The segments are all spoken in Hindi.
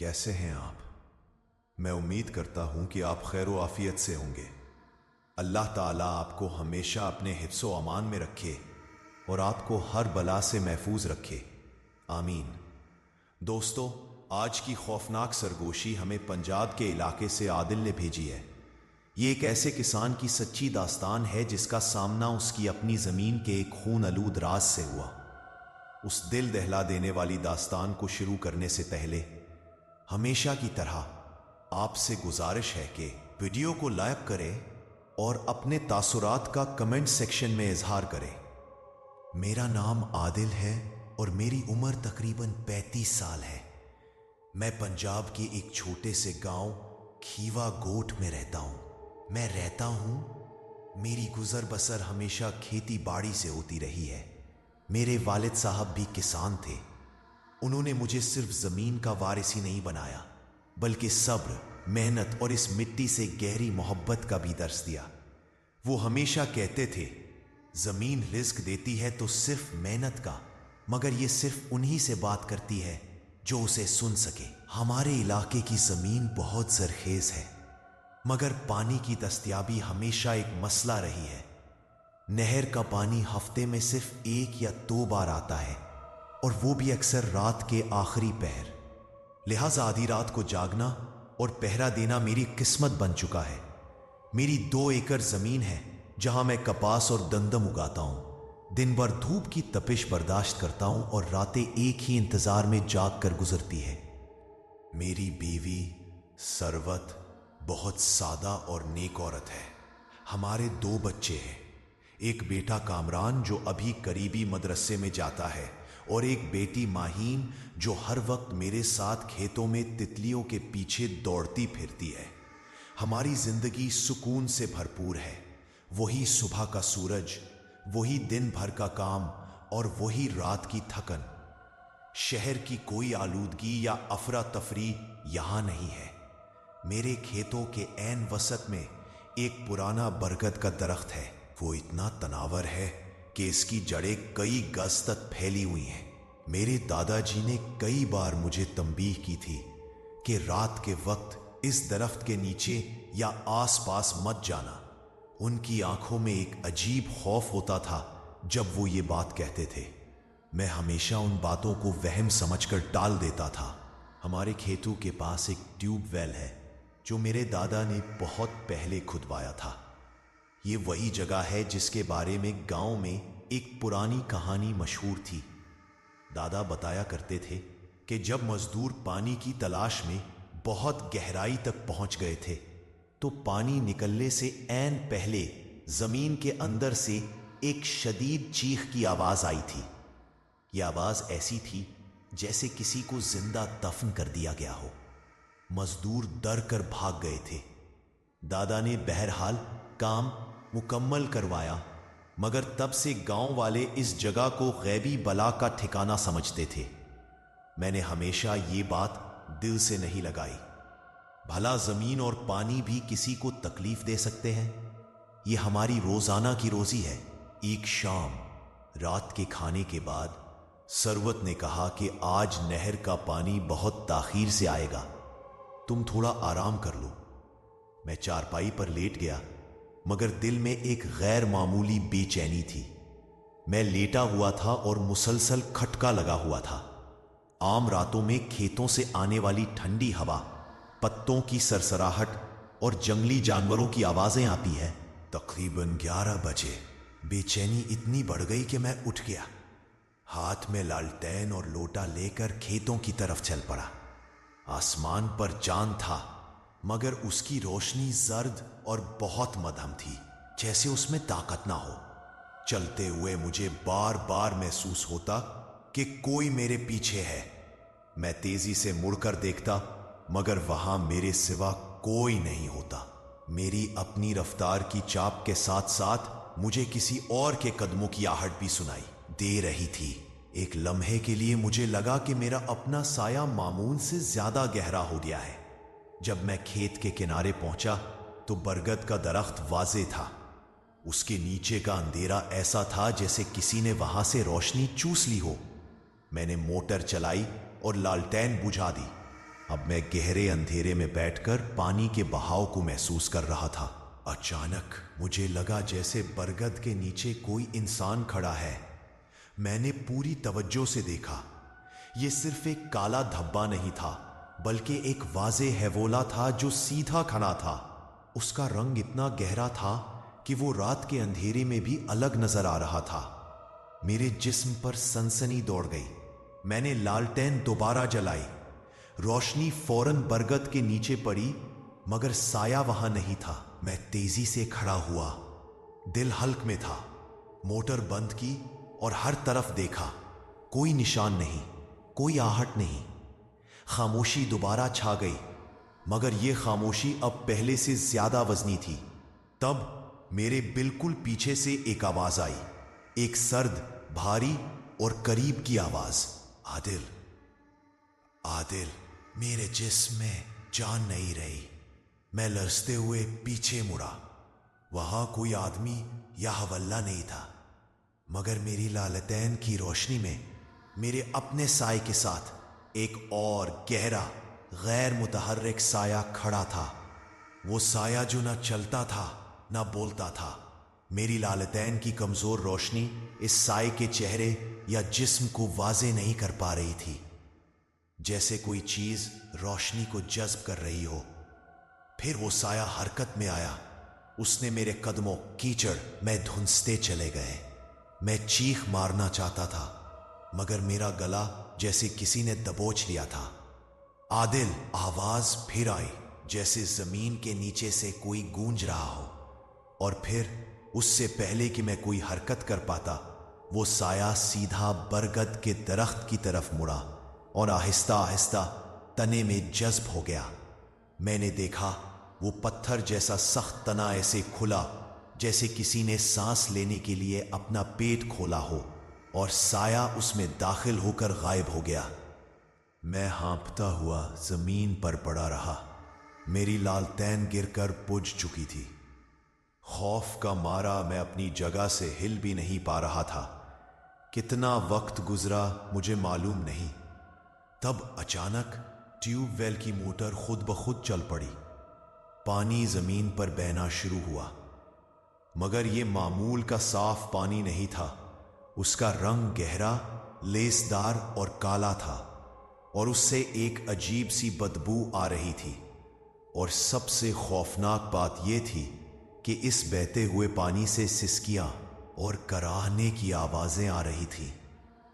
कैसे हैं आप? मैं उम्मीद करता हूं कि आप खैर व आफियत से होंगे। अल्लाह ताला आपको हमेशा अपने हिफ्ज़ो अमान में रखे और आपको हर बला से महफूज रखे, आमीन। दोस्तों, आज की खौफनाक सरगोशी हमें पंजाब के इलाके से आदिल ने भेजी है। ये एक ऐसे किसान की सच्ची दास्तान है जिसका सामना उसकी अपनी ज़मीन के एक खून आलूद राज से हुआ। उस दिल दहला देने वाली दास्तान को शुरू करने से पहले हमेशा की तरह आपसे गुजारिश है कि वीडियो को लाइक करें और अपने तासुरात का कमेंट सेक्शन में इजहार करें। मेरा नाम आदिल है और मेरी उम्र तकरीबन 35 साल है। मैं पंजाब के एक छोटे से गांव खीवा गोट में रहता हूं। मैं रहता हूं, मेरी गुजर बसर हमेशा खेती बाड़ी से होती रही है। मेरे वालिद साहब भी किसान थे। उन्होंने मुझे सिर्फ जमीन का वारिस ही नहीं बनाया, बल्कि सब्र, मेहनत और इस मिट्टी से गहरी मोहब्बत का भी दर्स दिया। वो हमेशा कहते थे, जमीन रिज्क देती है तो सिर्फ मेहनत का, मगर ये सिर्फ उन्हीं से बात करती है जो उसे सुन सके। हमारे इलाके की जमीन बहुत जरखेज है, मगर पानी की दस्तयाबी हमेशा एक मसला रही है। नहर का पानी हफ्ते में सिर्फ 1 या 2 बार आता है, और वो भी अक्सर रात के आखिरी पहर। लिहाजा आधी रात को जागना और पहरा देना मेरी किस्मत बन चुका है। मेरी 2 एकड़ जमीन है जहां मैं कपास और दंदम उगाता हूं। दिन भर धूप की तपिश बर्दाश्त करता हूं और रातें एक ही इंतजार में जाग कर गुजरती है। मेरी बीवी सरवत बहुत सादा और नेक औरत है। हमारे 2 बच्चे हैं, एक बेटा कामरान जो अभी करीबी मदरसे में जाता है, और एक बेटी माहीन जो हर वक्त मेरे साथ खेतों में तितलियों के पीछे दौड़ती फिरती है। हमारी जिंदगी सुकून से भरपूर है। वही सुबह का सूरज, वही दिन भर का काम और वही रात की थकन। शहर की कोई आलूदगी या अफरा तफरी यहां नहीं है। मेरे खेतों के ऐन वसत में एक पुराना बरगद का दरख्त है। वो इतना तनावर है कि इसकी जड़ें कई गज तक फैली हुई हैं। मेरे दादाजी ने कई बार मुझे तंबीह की थी कि रात के वक्त इस दरख्त के नीचे या आसपास मत जाना। उनकी आंखों में एक अजीब खौफ होता था जब वो ये बात कहते थे। मैं हमेशा उन बातों को वहम समझकर टाल देता था। हमारे खेतों के पास एक ट्यूबवेल है जो मेरे दादा ने बहुत पहले खुदवाया था। ये वही जगह है जिसके बारे में गांव में एक पुरानी कहानी मशहूर थी। दादा बताया करते थे कि जब मजदूर पानी की तलाश में बहुत गहराई तक पहुंच गए थे, तो पानी निकलने से ऐन पहले जमीन के अंदर से एक शदीद चीख की आवाज आई थी। यह आवाज ऐसी थी जैसे किसी को जिंदा दफन कर दिया गया हो। मजदूर डर कर भाग गए थे। दादा ने बहरहाल काम मुकम्मल करवाया, मगर तब से गांव वाले इस जगह को गैबी बला का ठिकाना समझते थे। मैंने हमेशा ये बात दिल से नहीं लगाई। भला जमीन और पानी भी किसी को तकलीफ दे सकते हैं? ये हमारी रोजाना की रोजी है। एक शाम रात के खाने के बाद सरवत ने कहा कि आज नहर का पानी बहुत ताखीर से आएगा, तुम थोड़ा आराम कर लो। मैं चारपाई पर लेट गया, मगर दिल में एक गैर मामूली बेचैनी थी। मैं लेटा हुआ था और मुसलसल खटका लगा हुआ था। आम रातों में खेतों से आने वाली ठंडी हवा, पत्तों की सरसराहट और जंगली जानवरों की आवाजें आती है। तकरीबन 11 बजे बेचैनी इतनी बढ़ गई कि मैं उठ गया। हाथ में लालटेन और लोटा लेकर खेतों की तरफ चल पड़ा। आसमान पर चांद था, मगर उसकी रोशनी जर्द और बहुत मध्यम थी, जैसे उसमें ताकत ना हो। चलते हुए मुझे बार बार महसूस होता कि कोई मेरे पीछे है। मैं तेजी से मुड़कर देखता, मगर वहां मेरे सिवा कोई नहीं होता। मेरी अपनी रफ्तार की चाप के साथ साथ मुझे किसी और के कदमों की आहट भी सुनाई दे रही थी। एक लम्हे के लिए मुझे लगा कि मेरा अपना साया मामूल से ज्यादा गहरा हो गया है। जब मैं खेत के किनारे पहुंचा तो बरगद का दरख्त वाजे था। उसके नीचे का अंधेरा ऐसा था जैसे किसी ने वहां से रोशनी चूस ली हो। मैंने मोटर चलाई और लालटेन बुझा दी। अब मैं गहरे अंधेरे में बैठकर पानी के बहाव को महसूस कर रहा था। अचानक मुझे लगा जैसे बरगद के नीचे कोई इंसान खड़ा है। मैंने पूरी तवज्जो से देखा। यह सिर्फ एक काला धब्बा नहीं था, बल्कि एक वाज़े हैवोला था जो सीधा खड़ा था। उसका रंग इतना गहरा था कि वो रात के अंधेरे में भी अलग नजर आ रहा था। मेरे जिस्म पर सनसनी दौड़ गई। मैंने लालटेन दोबारा जलाई। रोशनी फौरन बरगद के नीचे पड़ी, मगर साया वहां नहीं था। मैं तेजी से खड़ा हुआ। दिल हल्क में था। मोटर बंद की और हर तरफ देखा। कोई निशान नहीं, कोई आहट नहीं। खामोशी दोबारा छा गई, मगर यह खामोशी अब पहले से ज्यादा वजनी थी। तब मेरे बिल्कुल पीछे से एक आवाज आई, एक सर्द, भारी और करीब की आवाज। आदिल, आदिल। मेरे जिस्म में जान नहीं रही। मैं लरजते हुए पीछे मुड़ा। वहां कोई आदमी या हवल्ला नहीं था, मगर मेरी लालटेन की रोशनी में मेरे अपने साए के साथ एक और गहरा, गैर मुतहर्रिक साया खड़ा था। वो साया जो ना चलता था ना बोलता था। मेरी लालटेन की कमजोर रोशनी इस साए के चेहरे या जिस्म को वाजे नहीं कर पा रही थी, जैसे कोई चीज रोशनी को जज्ब कर रही हो। फिर वो साया हरकत में आया। उसने मेरे कदमों कीचड़ में धुंसते चले गए। मैं चीख मारना चाहता था, मगर मेरा गला जैसे किसी ने दबोच लिया था। आदिल। आवाज फिर आई, जैसे जमीन के नीचे से कोई गूंज रहा हो। और फिर उससे पहले कि मैं कोई हरकत कर पाता, वो साया सीधा बरगद के दरख्त की तरफ मुड़ा और आहिस्ता आहिस्ता तने में जज्ब हो गया। मैंने देखा वो पत्थर जैसा सख्त तना ऐसे खुला जैसे किसी ने सांस लेने के लिए अपना पेट खोला हो, और साया उसमें दाखिल होकर गायब हो गया। मैं हाँफता हुआ जमीन पर पड़ा रहा। मेरी लालटेन गिरकर बुझ चुकी थी। खौफ का मारा मैं अपनी जगह से हिल भी नहीं पा रहा था। कितना वक्त गुजरा मुझे मालूम नहीं। तब अचानक ट्यूबवेल की मोटर खुद ब खुद चल पड़ी। पानी जमीन पर बहना शुरू हुआ, मगर यह मामूल का साफ पानी नहीं था। उसका रंग गहरा, लेसदार और काला था, और उससे एक अजीब सी बदबू आ रही थी। और सबसे खौफनाक बात यह थी कि इस बहते हुए पानी से सिसकियां और कराहने की आवाजें आ रही थीं।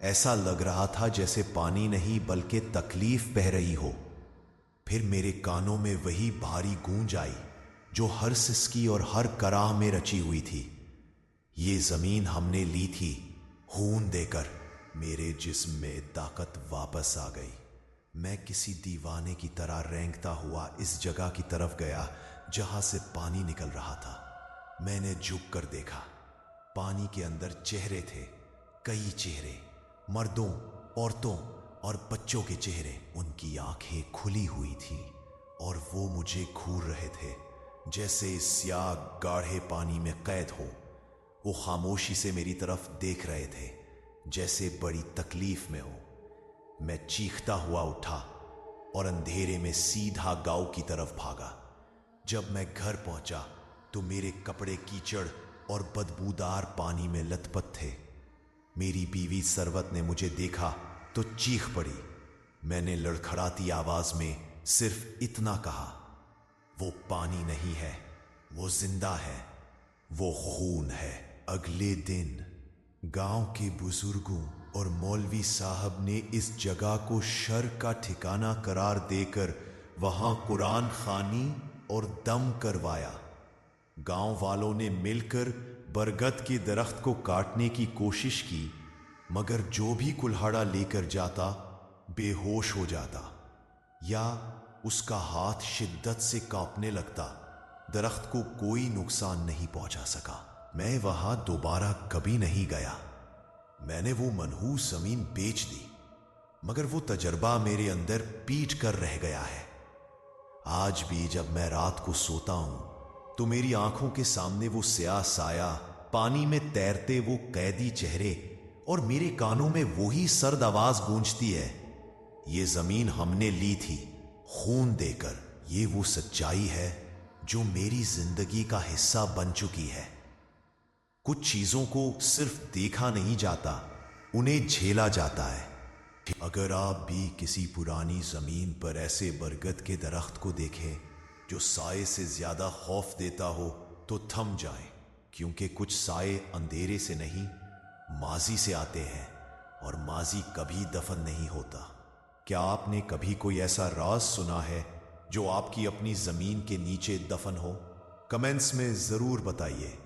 ऐसा लग रहा था जैसे पानी नहीं बल्कि तकलीफ बह रही हो। फिर मेरे कानों में वही भारी गूंज आई जो हर सिसकी और हर कराह में रची हुई थी। ये जमीन हमने ली थी खून देकर। मेरे जिस्म में ताकत वापस आ गई। मैं किसी दीवाने की तरह रेंगता हुआ इस जगह की तरफ गया जहां से पानी निकल रहा था। मैंने झुक कर देखा। पानी के अंदर चेहरे थे, कई चेहरे, मर्दों, औरतों और बच्चों के चेहरे। उनकी आंखें खुली हुई थी और वो मुझे घूर रहे थे जैसे स्याह गाढ़े पानी में कैद हो। वो खामोशी से मेरी तरफ देख रहे थे जैसे बड़ी तकलीफ में हो। मैं चीखता हुआ उठा और अंधेरे में सीधा गांव की तरफ भागा। जब मैं घर पहुंचा तो मेरे कपड़े कीचड़ और बदबूदार पानी में लथपथ थे। मेरी बीवी सरवत ने मुझे देखा तो चीख पड़ी। मैंने लड़खड़ाती आवाज में सिर्फ इतना कहा, वो पानी नहीं है, वो जिंदा है, वो खून है। अगले दिन गांव के बुजुर्गों और मौलवी साहब ने इस जगह को शर का ठिकाना करार देकर वहां कुरान खानी और दम करवाया। गांव वालों ने मिलकर बरगद के दरख्त को काटने की कोशिश की, मगर जो भी कुल्हाड़ा लेकर जाता बेहोश हो जाता या उसका हाथ शिद्दत से कांपने लगता। दरख्त को कोई नुकसान नहीं पहुंचा सका। मैं वहां दोबारा कभी नहीं गया। मैंने वो मनहूस जमीन बेच दी, मगर वो तजर्बा मेरे अंदर पीट कर रह गया है। आज भी जब मैं रात को सोता हूं तो मेरी आंखों के सामने वो स्याह साया, पानी में तैरते वो कैदी चेहरे और मेरे कानों में वही सर्द आवाज गूंजती है, ये जमीन हमने ली थी खून देकर। ये वो सच्चाई है जो मेरी जिंदगी का हिस्सा बन चुकी है। कुछ चीजों को सिर्फ देखा नहीं जाता, उन्हें झेला जाता है। अगर आप भी किसी पुरानी जमीन पर ऐसे बरगद के दरख्त को देखें जो साए से ज्यादा खौफ देता हो, तो थम जाएं, क्योंकि कुछ साए अंधेरे से नहीं, माजी से आते हैं, और माजी कभी दफन नहीं होता। क्या आपने कभी कोई ऐसा राज सुना है जो आपकी अपनी जमीन के नीचे दफन हो? कमेंट्स में जरूर बताइए।